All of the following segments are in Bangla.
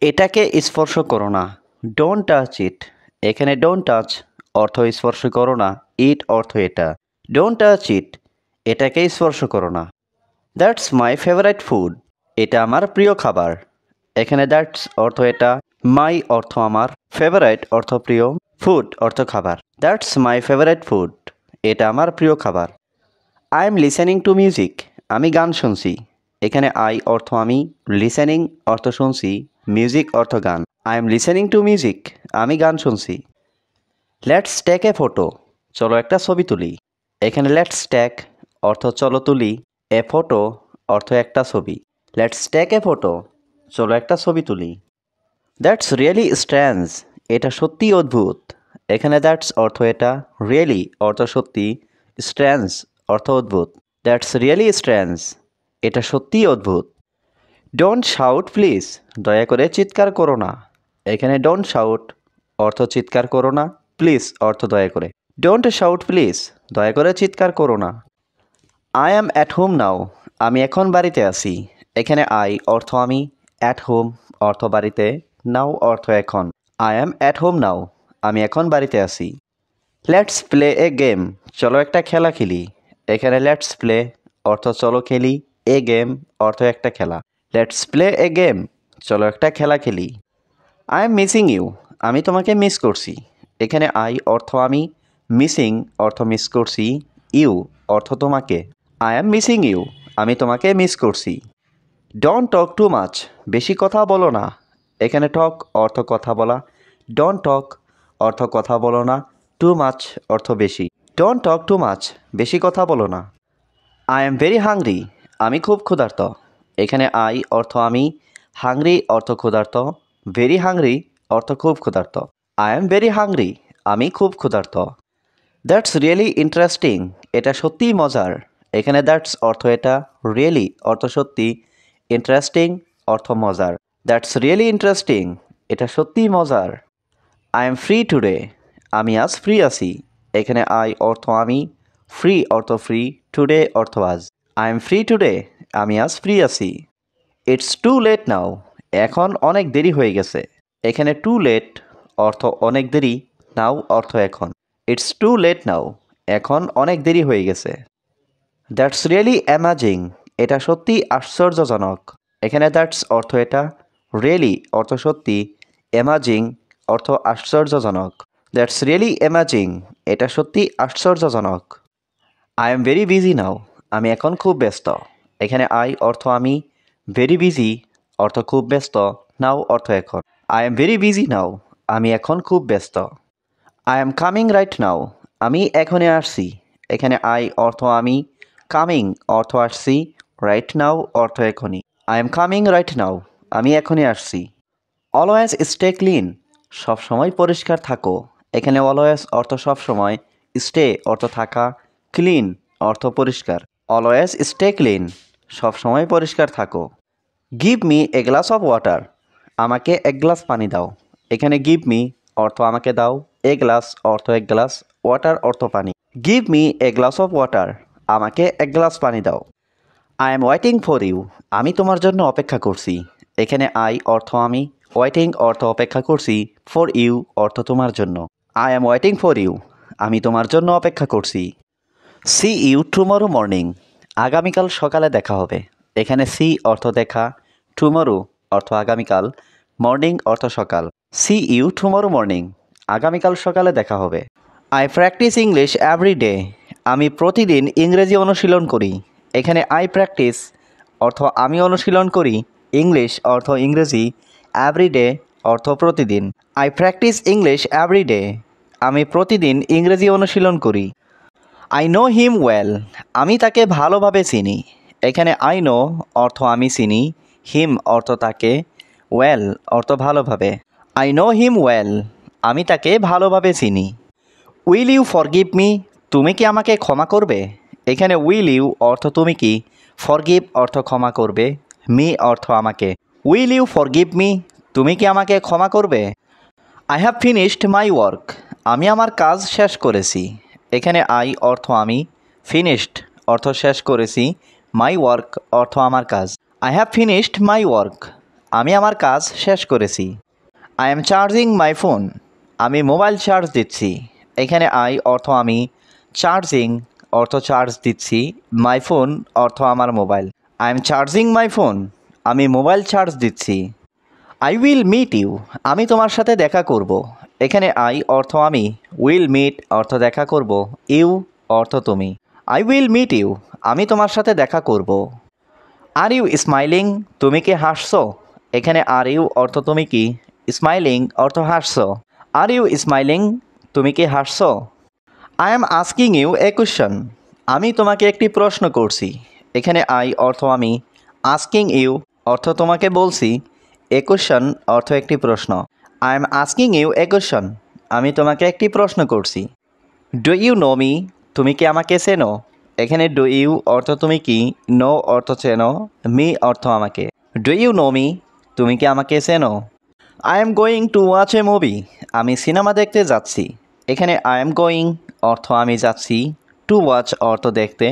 এটাকে স্পর্শ করো না। Don't touch it. এখানে ডোন্ট টাচ অর্থ স্পর্শ করো না, ইট অর্থ এটা। ডোন্ট টাচ ইট, এটাকে স্পর্শ করো না। That's my favourite food. এটা আমার প্রিয় খাবার। এখানে দ্যাটস অর্থ এটা, মাই অর্থ আমার, ফেভারিট অর্থ প্রিয়, ফুড অর্থ খাবার। That's my favourite food. এটা আমার প্রিয় খাবার। I am listening to music. আমি গান শুনছি। এখানে আই অর্থ আমি, লিসেনিং অর্থ শুনছি, মিউজিক অর্থ গান। I am listening to music. আমি গান শুনছি। Let's take a photo. চলো একটা ছবি তুলি। এখানে লেটস টেক অর্থ চলো তুলি, এ ফটো অর্থ একটা ছবি। Let's take a photo. চলো একটা ছবি তুলি। That's really strange. এটা সত্যিই অদ্ভুত। এখানে দ্যাটস অর্থ এটা, রিয়েলি অর্থ সত্যি, স্ট্রেঞ্জ অর্থ অদ্ভুত। That's really strange. এটা সত্যিই অদ্ভুত। Don't shout please. দয়া করে চিৎকার করো না। এখানে ডোন্ট শাউট অর্থ চিৎকার করো না, প্লিজ অর্থ দয়া করে। Don't shout please. দয়া করে চিৎকার করো না। I am at home now. আমি এখন বাড়িতে আছি। এখানে আই অর্থ আমি, অ্যাট হোম অর্থ বাড়িতে, নাও অর্থ এখন। I am at home now. আমি এখন বাড়িতে আছি। Let's play a game. চলো একটা খেলা খেলি। এখানে লেটস প্লে অর্থ চলো খেলি, এ গেম অর্থ একটা খেলা। Let's play a game. চলো একটা খেলা খেলি। I am missing you. আমি তোমাকে মিস করছি। এখানে আই অর্থ আমি, মিসিং অর্থ মিস করছি, ইউ অর্থ তোমাকে। I am missing you. আমি তোমাকে মিস করছি। Don't talk too much. বেশি কথা বলো না। এখানে টক অর্থ কথা বলা, ডোন্ট টক অর্থ কথা বলো না, টু মাচ অর্থ বেশি। Don't talk too much. বেশি কথা বলো না। I am very hungry. আমি খুব ক্ষুধার্ত। এখানে আই অর্থ আমি, হাংরি অর্থ ক্ষুধার্ত, ভেরি হাংরি অর্থ খুব ক্ষুধার্ত। I am very hungry. আমি খুব ক্ষুধার্ত। That's really interesting. এটা সত্যিই মজার। এখানে দ্যাটস অর্থ এটা, রিয়েলি অর্থ সত্যি, ইন্টারেস্টিং অর্থ মজার। That's really interesting. এটা সত্যিই মজার। I am free today. আমি আজ ফ্রি আছি। এখানে আই অর্থ আমি, ফ্রি অর্থ ফ্রি, টুডে অর্থ আজ। I am free today. আমি আজ ফ্রি আছি। ইটস টু লেট নাও। এখন অনেক দেরি হয়ে গেছে। এখানে টু লেট অর্থ অনেক দেরি, নাও অর্থ এখন। ইটস টু লেট নাও। এখন অনেক দেরি হয়ে গেছে। That's really amazing. এটা সত্যি আশ্চর্যজনক। এখানে দ্যাটস অর্থ এটা, রিয়েলি অর্থ সত্যি, অ্যামাজিং অর্থ আশ্চর্যজনক। That's really amazing. এটা সত্যি আশ্চর্যজনক। I am very busy now. আমি এখন খুব ব্যস্ত। এখানে আই অর্থ আমি, ভেরি বিজি অর্থ খুব ব্যস্ত, নাও অর্থ এখন। I am very busy now. আমি এখন খুব ব্যস্ত। I am coming right now. আমি এখনই আসছি। এখানে আই অর্থ আমি, কামিং অর্থ আসছি, রাইট নাও অর্থ এখনই। I am coming right now. আমি এখনই আসছি। Always stay clean. সবসময় পরিষ্কার থাকো। এখানে অলওয়েজ অর্থ সবসময়, স্টে অর্থ থাকা, ক্লিন অর্থ পরিষ্কার। Always stay clean. সবসময় পরিষ্কার থাকো। Give me a glass of water. আমাকে এক গ্লাস পানি দাও। এখানে গিভ মি অর্থ আমাকে দাও, এ গ্লাস অর্থ এক গ্লাস, ওয়াটার অর্থ পানি। Give me a glass of water. আমাকে এক গ্লাস পানি দাও। I am waiting for you. আমি তোমার জন্য অপেক্ষা করছি। এখানে আই অর্থ আমি, ওয়েটিং অর্থ অপেক্ষা করছি, ফর ইউ অর্থ তোমার জন্য। I am waiting for you. আমি তোমার জন্য অপেক্ষা করছি। See you tomorrow morning. আগামীকাল সকালে দেখা হবে। এখানে সি অর্থ দেখা, টুমরো অর্থ আগামীকাল, মর্নিং অর্থ সকাল। See you tomorrow morning. আগামীকাল সকালে দেখা হবে। I practise English every day. আমি প্রতিদিন ইংরেজি অনুশীলন করি। এখানে আই প্র্যাকটিস অর্থ আমি অনুশীলন করি, ইংলিশ অর্থ ইংরেজি, এভরি ডে অর্থ প্রতিদিন। I practise English every day. আমি প্রতিদিন ইংরেজি অনুশীলন করি। I know him well. আমি তাকে ভালোভাবে চিনি। এখানে আই নো অর্থ আমি চিনি, হিম অর্থ তাকে, ওয়েল অর্থ ভালোভাবে। I know him well. আমি তাকে ভালোভাবে চিনি। Will you forgive me. তুমি কি আমাকে ক্ষমা করবে। এখানে উইল ইউ অর্থ তুমি কি, ফরগিভ অর্থ ক্ষমা করবে, মি অর্থ আমাকে। Will you forgive me. তুমি কি আমাকে ক্ষমা করবে। I have finished my work. আমি আমার কাজ শেষ করেছি। এখানে আই অর্থ আমি, ফিনিশড অর্থ শেষ করেছি, মাই ওয়ার্ক অর্থ আমার কাজ। I have finished my work. আমি আমার কাজ শেষ করেছি। I am charging my phone. আমি মোবাইল চার্জ দিচ্ছি। এখানে আই অর্থ আমি, চার্জিং অর্থ চার্জ দিচ্ছি, মাই ফোন অর্থ আমার mobile. I am charging my phone. আমি মোবাইল চার্জ দিচ্ছি। I will meet you. আমি তোমার সাথে দেখা করব। এখানে আই অর্থ আমি, উইল মিট অর্থ দেখা করব, ইউ অর্থ তুমি। I will meet you. আমি তোমার সাথে দেখা করব। Are you smiling. তুমি কি হাসছো? এখানে আর ইউ অর্থ তুমি কি, স্মাইলিং অর্থ হাসছো। Are you smiling. তুমি কি হাসছো? I am asking you a question. আমি তোমাকে একটি প্রশ্ন করছি। এখানে আই অর্থ আমি, আস্কিং ইউ অর্থ তোমাকে বলছি, এ কোয়েশ্চন অর্থ একটি প্রশ্ন। I am asking you a question. আমি তোমাকে একটি প্রশ্ন করছি। Do you know me. তুমি কি আমাকে চেনো? এখানে ডু ইউ অর্থ তুমি কি, নো অর্থ চেনো, মি অর্থ আমাকে। Do you know me. তুমি কি আমাকে চেনো? I am going to watch a movie. আমি সিনেমা দেখতে যাচ্ছি। এখানে আই এম গোয়িং অর্থ আমি যাচ্ছি, টু ওয়াচ অর্থ দেখতে,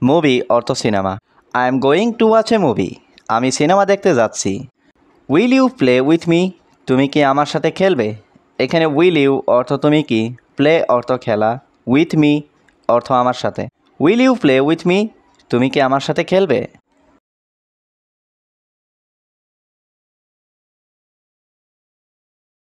মুভি অর্থ cinema. I am going to watch a movie. আমি সিনেমা দেখতে যাচ্ছি। Will you play with me. তুমি কি আমার সাথে খেলবে? এখানে উইল ইউ অর্থ তুমি কি, প্লে অর্থ খেলা, উইথ মি অর্থ আমার সাথে। Will you play with me. তুমি কি আমার সাথে খেলবে?